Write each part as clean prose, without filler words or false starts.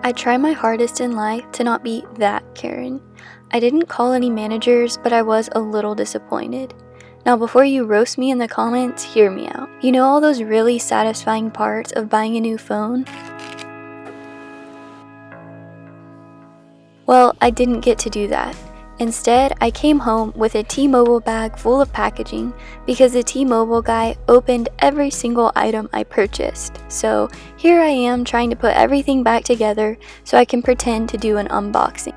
I try my hardest in life to not be that Karen. I didn't call any managers, but I was a little disappointed. Now before you roast me in the comments, hear me out. You know all those really satisfying parts of buying a new phone? Well, I didn't get to do that. Instead, I came home with a T-Mobile bag full of packaging because the T-Mobile guy opened every single item I purchased. So here I am trying to put everything back together so I can pretend to do an unboxing.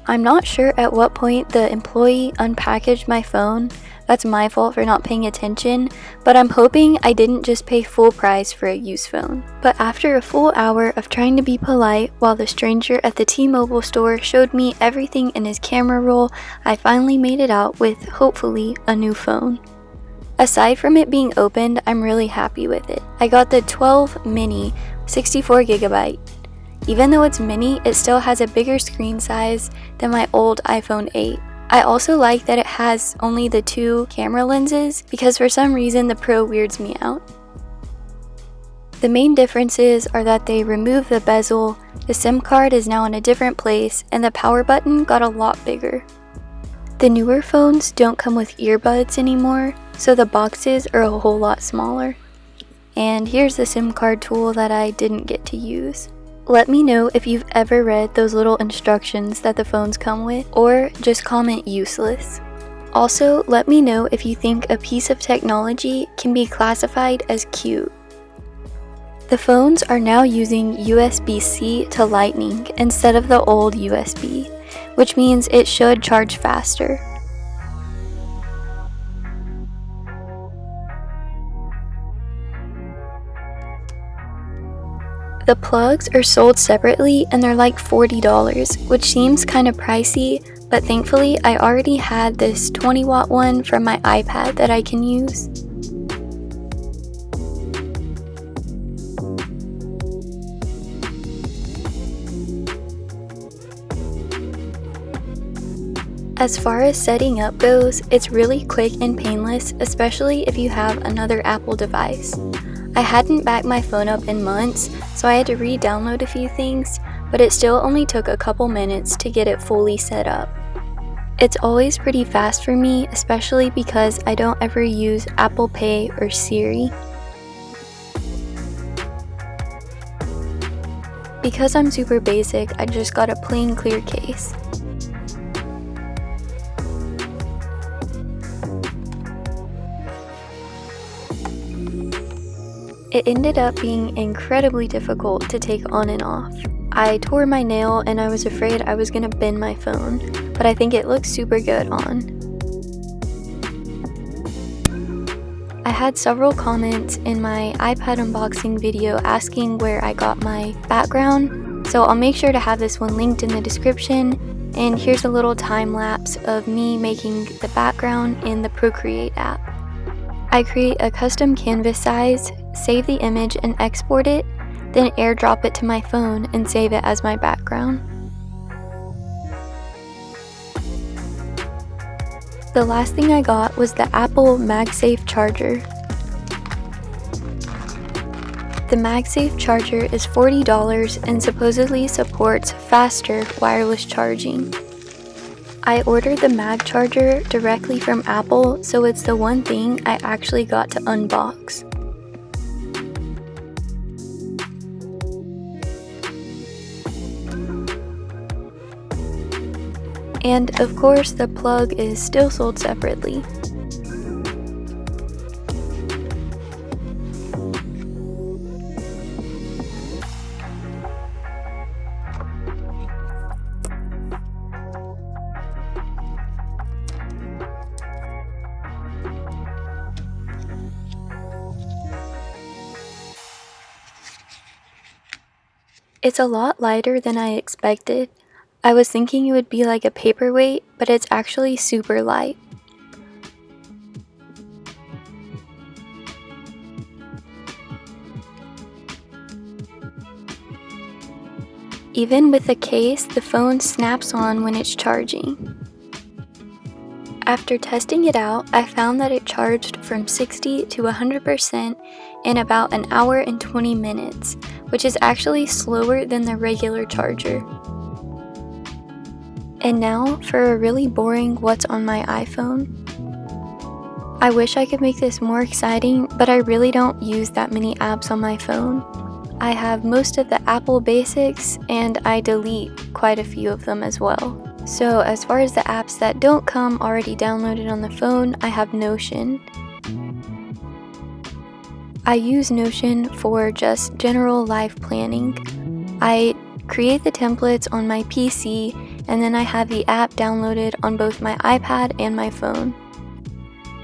I'm not sure at what point the employee unpackaged my phone. That's my fault for not paying attention, but I'm hoping I didn't just pay full price for a used phone. But after a full hour of trying to be polite while the stranger at the T-Mobile store showed me everything in his camera roll, I finally made it out with, hopefully, a new phone. Aside from it being opened, I'm really happy with it. I got the 12 mini 64GB. Even though it's mini, it still has a bigger screen size than my old iPhone 8. I also like that it has only the 2 camera lenses because for some reason the Pro weirds me out. The main differences are that they remove the bezel, the SIM card is now in a different place, and the power button got a lot bigger. The newer phones don't come with earbuds anymore, so the boxes are a whole lot smaller. And here's the SIM card tool that I didn't get to use. Let me know if you've ever read those little instructions that the phones come with, or just comment useless. Also, let me know if you think a piece of technology can be classified as cute. The phones are now using USBC to Lightning instead of the old USB, which means it should charge faster. The plugs are sold separately and they're like $40, which seems kind of pricey, but thankfully I already had this 20-watt one from my iPad that I can use. As far as setting up goes, it's really quick and painless, especially if you have another Apple device. I hadn't backed my phone up in months, so I had to re-download a few things, but it still only took a couple minutes to get it fully set up. It's always pretty fast for me, especially because I don't ever use Apple Pay or Siri. Because I'm super basic, I just got a plain clear case. It ended up being incredibly difficult to take on and off. I tore my nail and I was afraid I was gonna bend my phone, but I think it looks super good on. I had several comments in my iPad unboxing video asking where I got my background, so I'll make sure to have this one linked in the description, and here's a little time lapse of me making the background in the Procreate app. I create a custom canvas size, save the image and export it, then airdrop it to my phone and save it as my background. The last thing I got was the Apple MagSafe charger. The MagSafe charger is $40 and supposedly supports faster wireless charging. I ordered the Mag charger directly from Apple, so it's the one thing I actually got to unbox. And of course, the plug is still sold separately. It's a lot lighter than I expected. I was thinking it would be like a paperweight, but it's actually super light. Even with the case, the phone snaps on when it's charging. After testing it out, I found that it charged from 60 to 100% in about an hour and 20 minutes, which is actually slower than the regular charger. And now for a really boring what's on my iPhone. I wish I could make this more exciting, but I really don't use that many apps on my phone. I have most of the Apple basics, and I delete quite a few of them as well. So as far as the apps that don't come already downloaded on the phone, I have Notion. I use Notion for just general life planning. I create the templates on my PC, and then I have the app downloaded on both my iPad and my phone.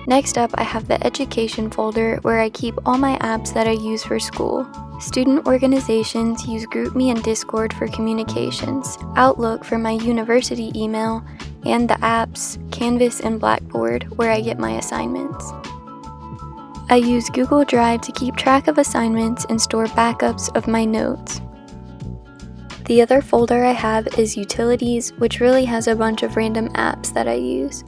Next up, I have the education folder where I keep all my apps that I use for school. Student organizations use GroupMe and Discord for communications, Outlook for my university email, and the apps Canvas and Blackboard where I get my assignments. I use Google Drive to keep track of assignments and store backups of my notes. The other folder I have is Utilities, which really has a bunch of random apps that I use.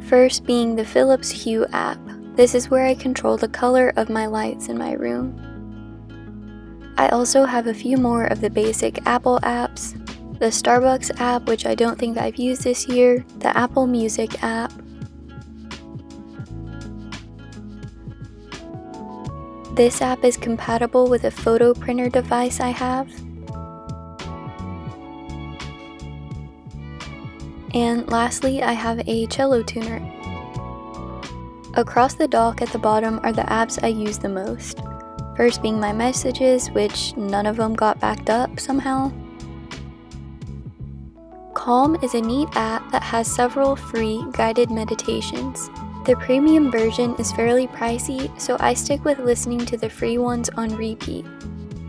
First being the Philips Hue app. This is where I control the color of my lights in my room. I also have a few more of the basic Apple apps, the Starbucks app, which I don't think I've used this year, the Apple Music app, this app is compatible with a photo printer device I have, and lastly I have a cello tuner. Across the dock at the bottom are the apps I use the most. First being my messages, which none of them got backed up somehow. Calm is a neat app that has several free guided meditations. The premium version is fairly pricey, so I stick with listening to the free ones on repeat.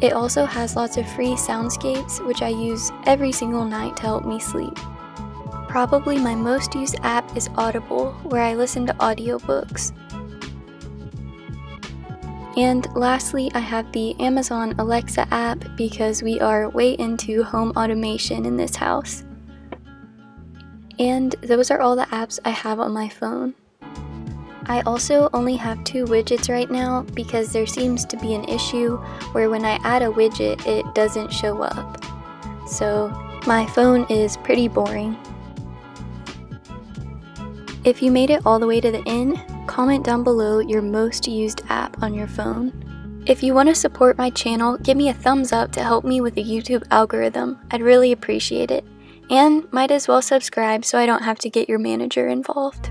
It also has lots of free soundscapes, which I use every single night to help me sleep. Probably my most used app is Audible, where I listen to audiobooks. And lastly, I have the Amazon Alexa app because we are way into home automation in this house. And those are all the apps I have on my phone. I also only have 2 widgets right now because there seems to be an issue where when I add a widget, it doesn't show up. So my phone is pretty boring. If you made it all the way to the end, comment down below your most used app on your phone. If you want to support my channel, give me a thumbs up to help me with the YouTube algorithm. I'd really appreciate it. And might as well subscribe so I don't have to get your manager involved.